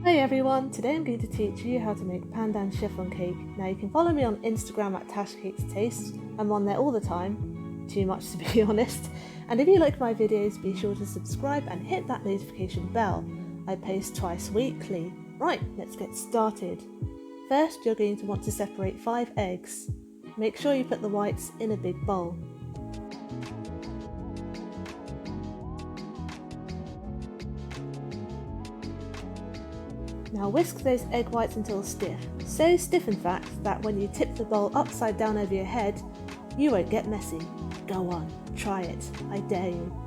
Hey everyone, today I'm going to teach you how to make Pandan Chiffon cake. Now you can follow me on Instagram at TashCakesTaste. I'm on there all the time, too much to be honest. And if you like my videos, be sure to subscribe and hit that notification bell. I post twice weekly. Right, let's get started. First, you're going to want to separate 5 eggs. Make sure you put the whites in a big bowl. Now whisk those egg whites until stiff. So stiff in fact that when you tip the bowl upside down over your head, you won't get messy. Go on, try it, I dare you.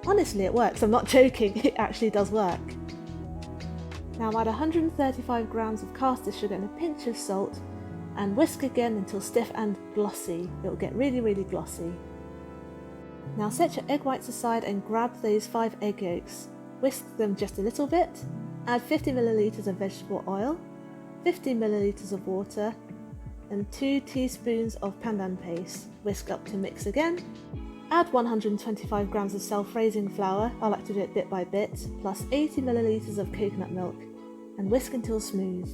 Honestly, it works, I'm not joking, it actually does work. Now add 135 grams of caster sugar and a pinch of salt and whisk again until stiff and glossy. It will get really glossy. Now set your egg whites aside and grab those 5 egg yolks. Whisk them just a little bit. Add 50 milliliters of vegetable oil, 50 milliliters of water, and 2 teaspoons of pandan paste. Whisk up to mix again. Add 125 grams of self-raising flour, I like to do it bit by bit, plus 80 milliliters of coconut milk, and whisk until smooth.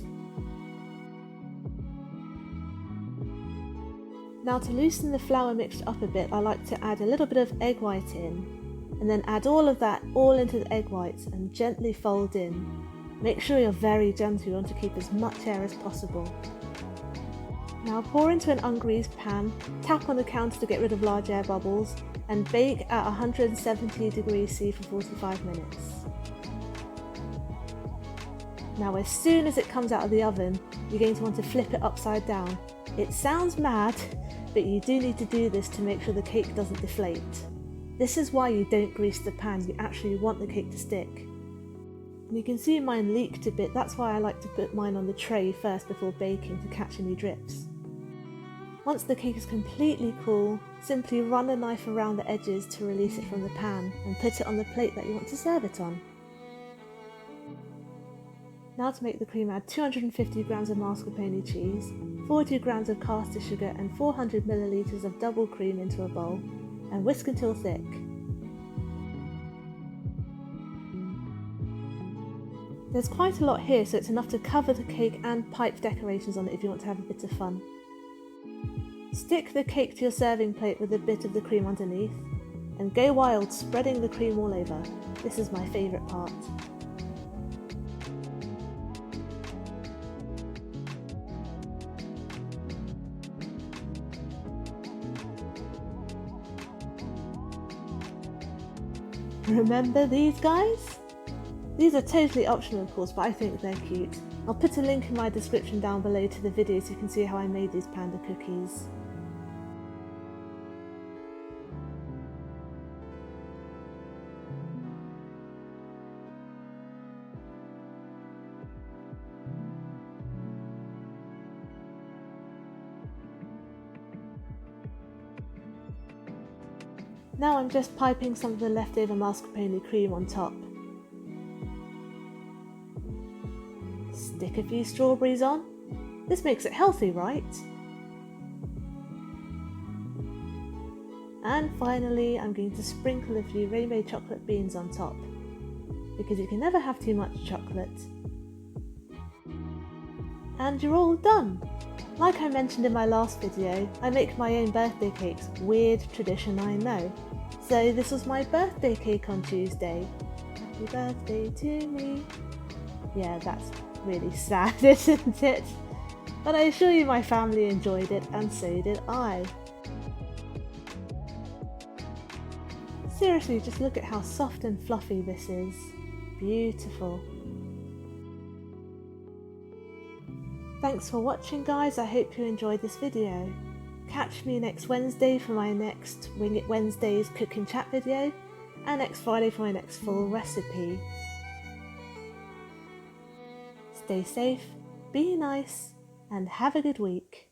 Now to loosen the flour mixture up a bit, I like to add a little bit of egg white in. And then add all of that into the egg whites and gently fold in. Make sure you're very gentle, you want to keep as much air as possible. Now pour into an ungreased pan, tap on the counter to get rid of large air bubbles, and bake at 170 degrees C for 45 minutes. Now as soon as it comes out of the oven, you're going to want to flip it upside down. It sounds mad, but you do need to do this to make sure the cake doesn't deflate. This is why you don't grease the pan, you actually want the cake to stick. And you can see mine leaked a bit, that's why I like to put mine on the tray first before baking to catch any drips. Once the cake is completely cool, simply run a knife around the edges to release it from the pan and put it on the plate that you want to serve it on. Now to make the cream, add 250 grams of mascarpone cheese, 40 grams of caster sugar and 400 milliliters of double cream into a bowl, and whisk until thick. There's quite a lot here, so it's enough to cover the cake and pipe decorations on it if you want to have a bit of fun. Stick the cake to your serving plate with a bit of the cream underneath, and go wild spreading the cream all over. This is my favourite part. Remember these guys? These are totally optional of course, but I think they're cute. I'll put a link in my description down below to the video so you can see how I made these panda cookies. Now I'm just piping some of the leftover mascarpone cream on top. Stick a few strawberries on. This makes it healthy, right? And finally, I'm going to sprinkle a few rainbow chocolate beans on top, because you can never have too much chocolate. And you're all done! Like I mentioned in my last video, I make my own birthday cakes. Weird tradition, I know. So this was my birthday cake on Tuesday. Happy birthday to me. Yeah, that's really sad, isn't it? But I assure you my family enjoyed it, and so did I. Seriously, just look at how soft and fluffy this is. Beautiful. Thanks for watching guys, I hope you enjoyed this video. Catch me next Wednesday for my next Wing It Wednesdays cook and chat video, and next Friday for my next full recipe. Stay safe, be nice, and have a good week.